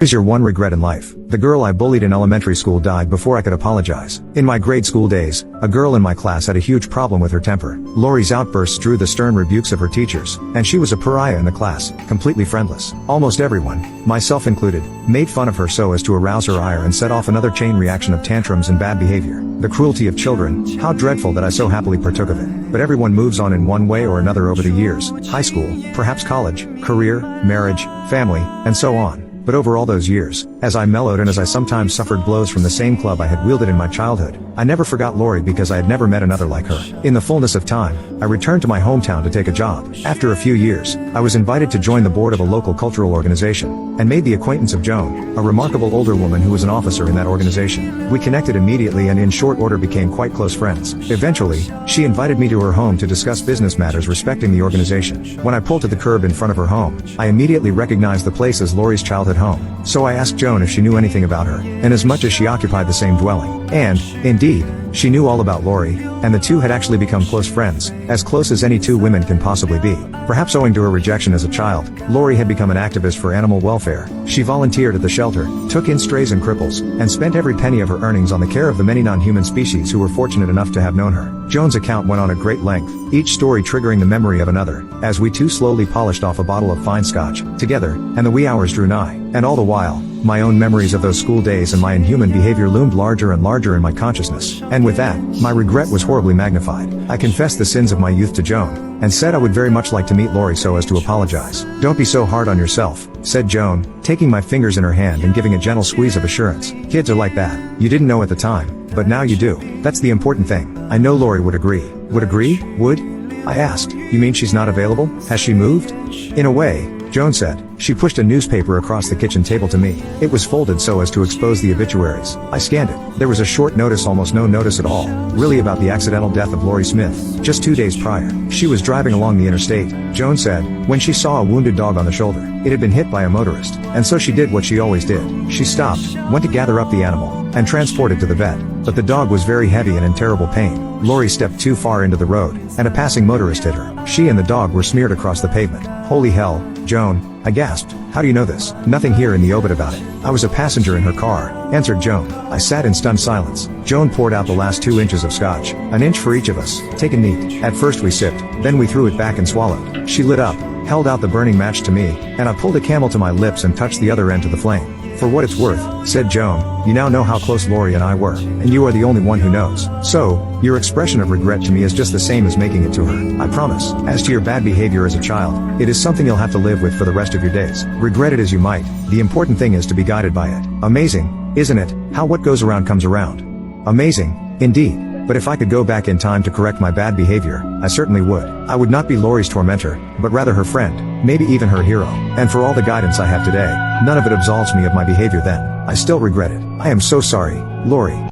Here's your one regret in life. The girl I bullied in elementary school died before I could apologize. In my grade school days, a girl in my class had a huge problem with her temper. Lori's outbursts drew the stern rebukes of her teachers, and she was a pariah in the class, completely friendless. Almost everyone, myself included, made fun of her so as to arouse her ire and set off another chain reaction of tantrums and bad behavior. The cruelty of children, how dreadful that I so happily partook of it. But everyone moves on in one way or another over the years, high school, perhaps college, career, marriage, family, and so on. But over all those years, as I mellowed and as I sometimes suffered blows from the same club I had wielded in my childhood, I never forgot Lori because I had never met another like her. In the fullness of time, I returned to my hometown to take a job. After a few years, I was invited to join the board of a local cultural organization, and made the acquaintance of Joan, a remarkable older woman who was an officer in that organization. We connected immediately and in short order became quite close friends. Eventually, she invited me to her home to discuss business matters respecting the organization. When I pulled to the curb in front of her home, I immediately recognized the place as Lori's childhood home. So I asked Joan if she knew anything about her, and as much as she occupied the same dwelling. And, indeed, she knew all about Lori, and the two had actually become close friends, as close as any two women can possibly be. Perhaps owing to her rejection as a child, Lori had become an activist for animal welfare. She volunteered at the shelter, took in strays and cripples, and spent every penny of her earnings on the care of the many non-human species who were fortunate enough to have known her. Joan's account went on at great length, each story triggering the memory of another, as we two slowly polished off a bottle of fine scotch, together, and the wee hours drew nigh. And all the while, my own memories of those school days and my inhuman behavior loomed larger and larger in my consciousness. And with that, my regret was horribly magnified. I confessed the sins of my youth to Joan, and said I would very much like to meet Lori so as to apologize. "Don't be so hard on yourself," said Joan, taking my fingers in her hand and giving a gentle squeeze of assurance. "Kids are like that. You didn't know at the time, but now you do. That's the important thing." I know Lori would agree. Would agree? Would? I asked. "You mean she's not available? Has she moved?" "In a way," Joan said. She pushed a newspaper across the kitchen table to me. It was folded so as to expose the obituaries. I scanned it. There was a short notice, almost no notice at all, really about the accidental death of Lori Smith, just 2 days prior. She was driving along the interstate, Joan said, when she saw a wounded dog on the shoulder. It had been hit by a motorist, and so she did what she always did. She stopped, went to gather up the animal, and transport it to the vet. But the dog was very heavy and in terrible pain. Lori stepped too far into the road, and a passing motorist hit her. She and the dog were smeared across the pavement. "Holy hell, Joan," I gasped. "How do you know this?" "Nothing here in the obit about it. I was a passenger in her car," answered Joan. I sat in stunned silence. Joan poured out the last 2 inches of scotch, an inch for each of us, taken neat. At first we sipped, then we threw it back and swallowed. She lit up, held out the burning match to me, and I pulled a Camel to my lips and touched the other end to the flame. "For what it's worth," said Joan, "you now know how close Lori and I were, and you are the only one who knows. So, your expression of regret to me is just the same as making it to her. I promise. As to your bad behavior as a child, it is something you'll have to live with for the rest of your days. Regret it as you might, the important thing is to be guided by it. Amazing, isn't it, how what goes around comes around? Amazing, indeed. But if I could go back in time to correct my bad behavior, I certainly would. I would not be Lori's tormentor, but rather her friend, maybe even her hero. And for all the guidance I have today, none of it absolves me of my behavior then. I still regret it. I am so sorry, Lori."